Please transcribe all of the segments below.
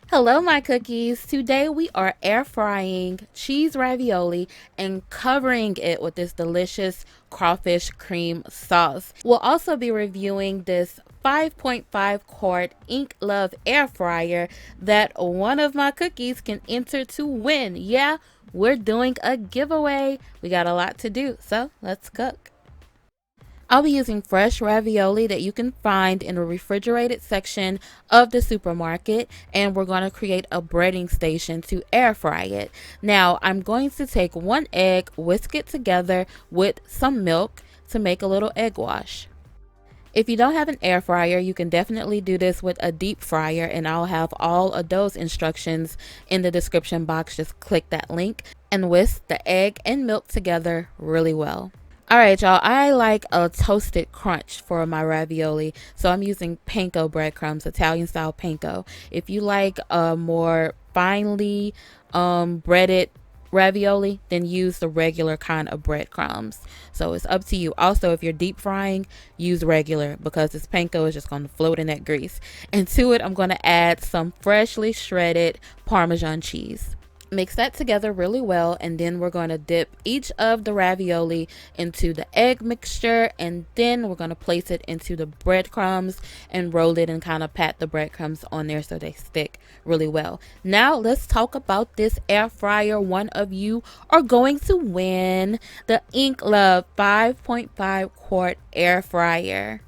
Hello, my cookies. Today we are air frying cheese ravioli and covering it with this delicious crawfish cream sauce. We'll also be reviewing this 5.5 quart Enklov air fryer that one of my cookies can enter to win. Yeah, we're doing a giveaway. We got a lot to do, so let's cook. I'll be using fresh ravioli that you can find in the refrigerated section of the supermarket, and we're going to create a breading station to air fry it. Now, I'm going to take one egg, whisk it together with some milk to make a little egg wash. If you don't have an air fryer, you can definitely do this with a deep fryer, and I'll have all of those instructions in the description box. Just click that link and whisk the egg and milk together really well. All right, y'all, I like a toasted crunch for my ravioli, so I'm using panko breadcrumbs, Italian style panko. If you like a more finely breaded ravioli, then use the regular kind of breadcrumbs. So it's up to you. Also, if you're deep frying, use regular because this panko is just going to float in that grease. And to it, I'm going to add some freshly shredded Parmesan cheese. Mix that together really well, and then we're going to dip each of the ravioli into the egg mixture, and then we're going to place it into the breadcrumbs and roll it and kind of pat the breadcrumbs on there so they stick really well. Now let's talk about this air fryer. One of you are going to win the Enklov 5.5 quart air fryer.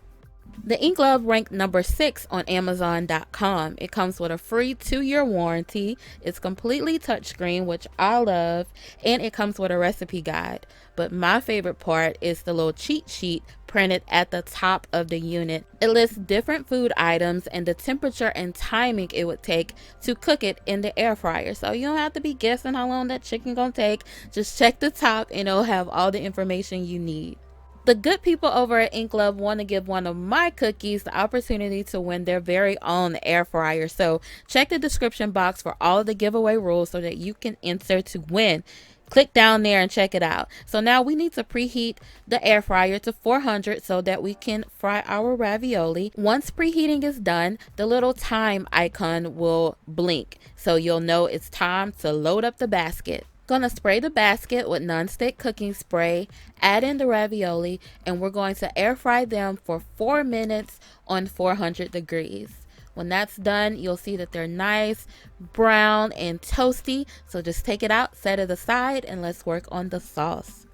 The Enklov ranked number 6 on Amazon.com. It comes with a free 2-year warranty. It's completely touchscreen, which I love, and it comes with a recipe guide. But my favorite part is the little cheat sheet printed at the top of the unit. It lists different food items and the temperature and timing it would take to cook it in the air fryer. So you don't have to be guessing how long that chicken gonna take. Just check the top and it'll have all the information you need. The good people over at Enklov want to give one of my cookies the opportunity to win their very own air fryer. So check the description box for all of the giveaway rules so that you can enter to win. Click down there and check it out. So now we need to preheat the air fryer to 400 so that we can fry our ravioli. Once preheating is done, the little time icon will blink. So you'll know it's time to load up the basket. Gonna spray the basket with nonstick cooking spray, add in the ravioli, and we're going to air fry them for 4 minutes on 400 degrees. When that's done, you'll see that they're nice, brown, and toasty. So just take it out, set it aside, and let's work on the sauce.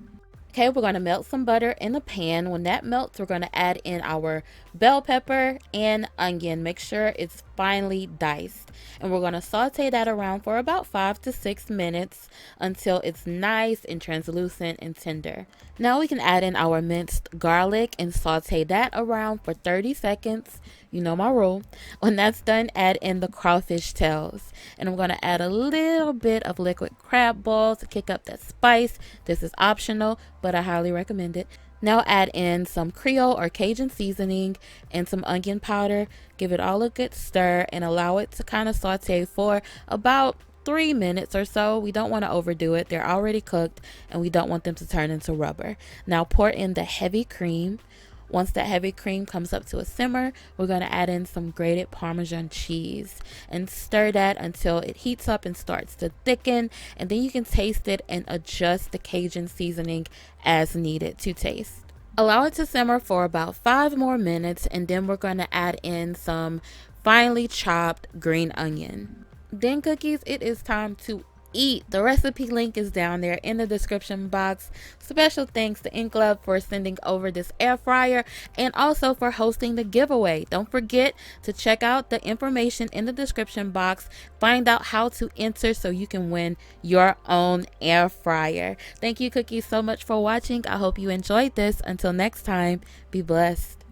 Okay, we're going to melt some butter in a pan. When that melts, we're going to add in our bell pepper and onion. Make sure it's finely diced. And we're going to saute that around for about 5 to 6 minutes until it's nice and translucent and tender. Now we can add in our minced garlic and saute that around for 30 seconds. You know my rule. When that's done, add in the crawfish tails. And I'm going to add a little bit of liquid crab balls to kick up that spice. This is optional, but I highly recommend it. Now add in some creole or cajun seasoning and some onion powder. Give it all a good stir and allow it to kind of saute for about 3 minutes or so. We don't want to overdo it. They're already cooked and we don't want them to turn into rubber. Now pour in the heavy cream. Once that heavy cream comes up to a simmer, we're going to add in some grated Parmesan cheese and stir that until it heats up and starts to thicken. And then you can taste it and adjust the Cajun seasoning as needed to taste. Allow it to simmer for about 5 more minutes, and then we're going to add in some finely chopped green onion. Then, cookies, it is time to eat. The recipe link is down there in the description box. Special thanks to Enklov for sending over this air fryer and also for hosting the giveaway. Don't forget to check out the information in the description box. Find out how to enter so you can win your own air fryer. Thank you, cookies, so much for watching. I hope you enjoyed this. Until next time, be blessed.